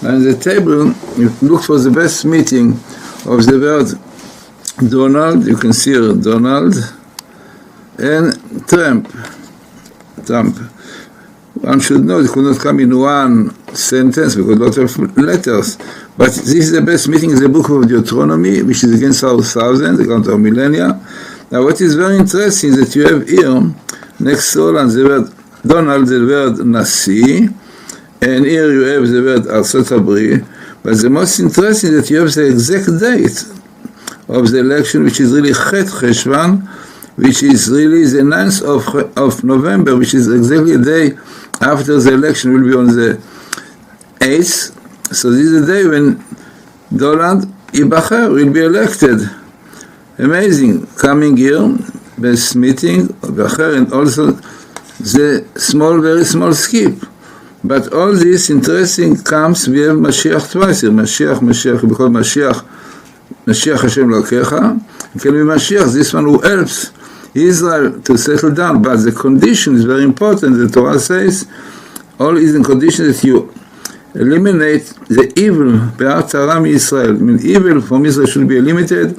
And the table, you look for the best meeting of the word Donald, you can see here Donald, and Trump. One should know it could not come in one sentence because a lot of letters. But this is the best meeting in the book of Deuteronomy, which is against our thousand, against our millennia. Now what is very interesting is that you have here, next to all, the word Donald, the word Nasi, and here you have the word Arsot Abri. But the most interesting is that you have the exact date of the election, which is really Chet Cheshvan, which is really the 9th of November, which is exactly a day after the election will be on the 8th. So this is the day when Donald Ibacher will be elected. Amazing. Coming here, best meeting, Ibacher, and also the small, very small skip. But all this interesting comes, we have Mashiach twice here. Mashiach, because Mashiach Hashem Lokecha. It can be Mashiach, this one who helps Israel to settle down, but the condition is very important. The Torah says, all is in condition that you eliminate the evil, Be'at Hara Israel. I mean, evil from Israel should be eliminated.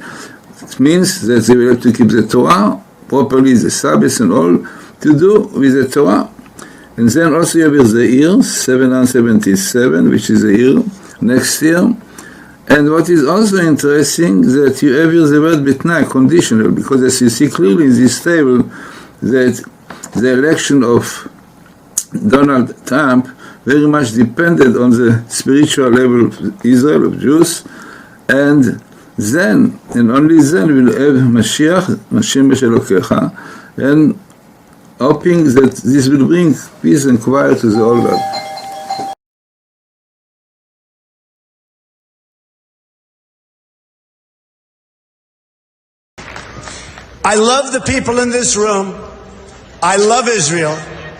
It means that they will have to keep the Torah properly, the Sabbath and all, to do with the Torah. And then also you have the year, 777, which is the year, next year. And what is also interesting that you have here the word Betnai, conditional, because as you see clearly in this table that the election of Donald Trump very much depended on the spiritual level of Israel, of Jews, and then, and only then, we'll have Mashiach Elokecha, and hoping that this will bring peace and quiet to the whole world. I love the people in this room. I love Israel.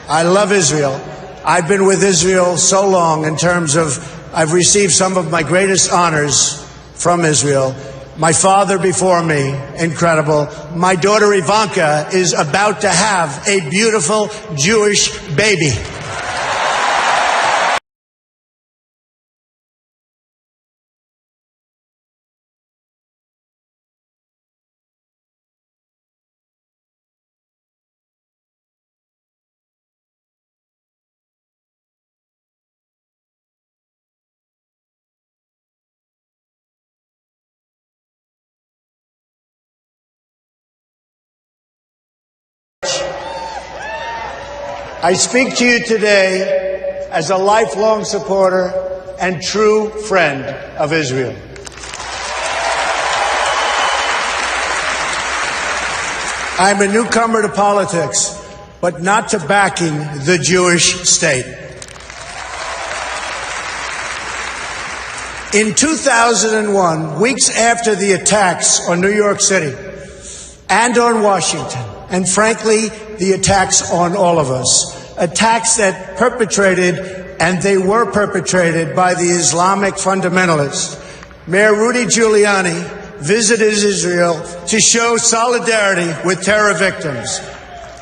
I love Israel. I've been with Israel so long in terms of I've received some of my greatest honors from Israel. My father before me, incredible. My daughter Ivanka is about to have a beautiful Jewish baby. I speak to you today as a lifelong supporter and true friend of Israel. I'm a newcomer to politics, but not to backing the Jewish state. In 2001, weeks after the attacks on New York City and on Washington, and frankly, the attacks on all of us, attacks that perpetrated, and they were perpetrated by the Islamic fundamentalists. Mayor Rudy Giuliani visited Israel to show solidarity with terror victims.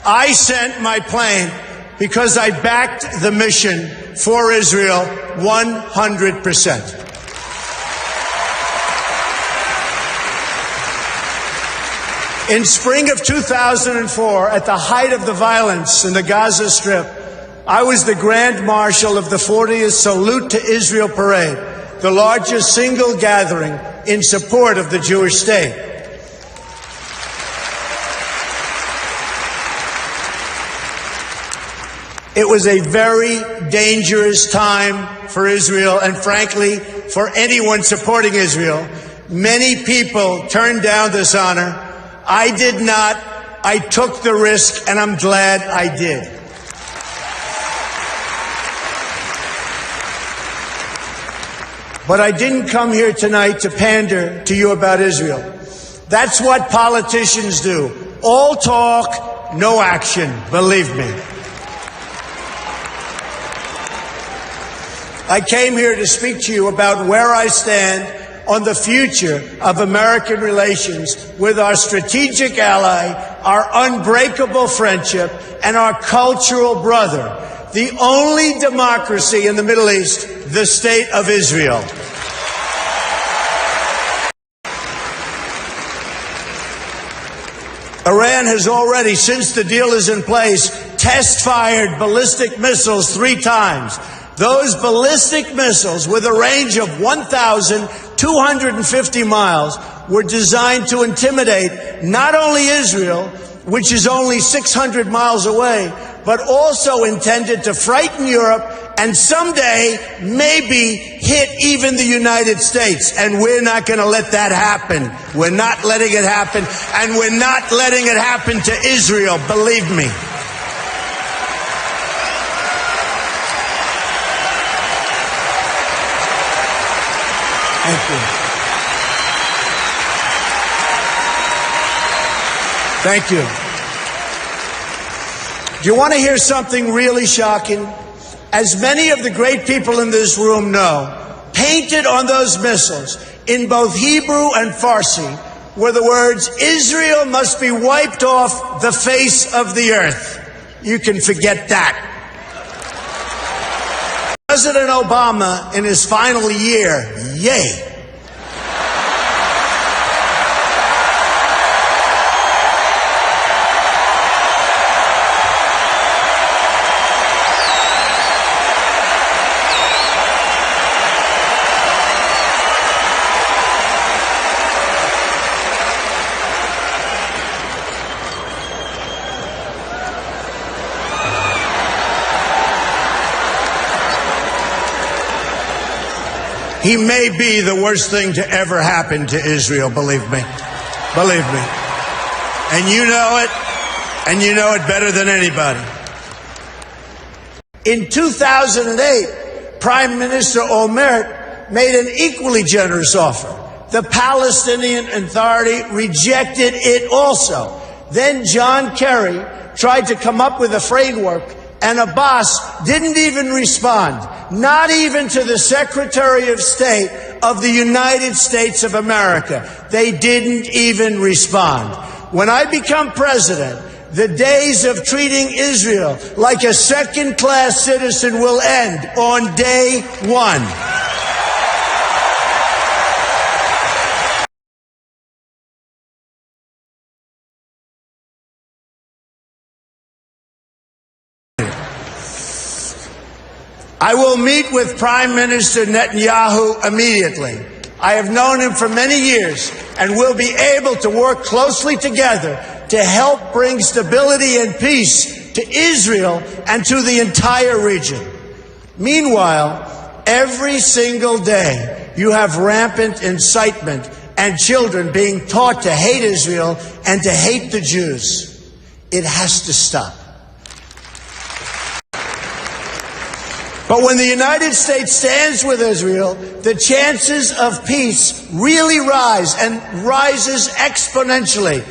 I sent my plane because I backed the mission for Israel 100%. In spring of 2004, at the height of the violence in the Gaza Strip, I was the Grand Marshal of the 40th Salute to Israel Parade, the largest single gathering in support of the Jewish state. It was a very dangerous time for Israel and, frankly, for anyone supporting Israel. Many people turned down this honor. I did not. I took the risk, and I'm glad I did. But I didn't come here tonight to pander to you about Israel. That's what politicians do. All talk, no action, believe me. I came here to speak to you about where I stand on the future of American relations with our strategic ally, our unbreakable friendship, and our cultural brother, the only democracy in the Middle East the state of Israel. Iran has already, since the deal is in place, test-fired ballistic missiles 3 times. Those ballistic missiles, with a range of 1,250 miles, were designed to intimidate not only Israel, which is only 600 miles away, but also intended to frighten Europe and someday maybe hit even the United States. And we're not going to let that happen. We're not letting it happen, and we're not letting it happen to Israel, believe me. Thank you. Thank you. Do you want to hear something really shocking? As many of the great people in this room know, painted on those missiles in both Hebrew and Farsi were the words, "Israel must be wiped off the face of the earth." You can forget that. President Obama, in his final year, yay. He may be the worst thing to ever happen to Israel, believe me. Believe me. And you know it, and you know it better than anybody. In 2008, Prime Minister Olmert made an equally generous offer. The Palestinian Authority rejected it also. Then John Kerry tried to come up with a framework, and Abbas didn't even respond, not even to the Secretary of State of the United States of America. They didn't even respond. When I become president, the days of treating Israel like a second-class citizen will end on day one. I will meet with Prime Minister Netanyahu immediately. I have known him for many years and will be able to work closely together to help bring stability and peace to Israel and to the entire region. Meanwhile, every single day you have rampant incitement and children being taught to hate Israel and to hate the Jews. It has to stop. But when the United States stands with Israel, the chances of peace really rise, and rises exponentially.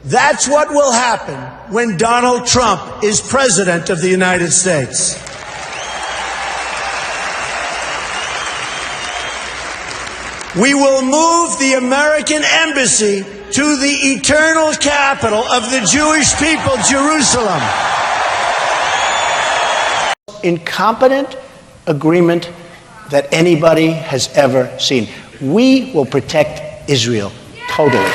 That's what will happen when Donald Trump is president of the United States. We will move the American embassy to the eternal capital of the Jewish people, Jerusalem. Incompetent agreement that anybody has ever seen. We will protect Israel totally.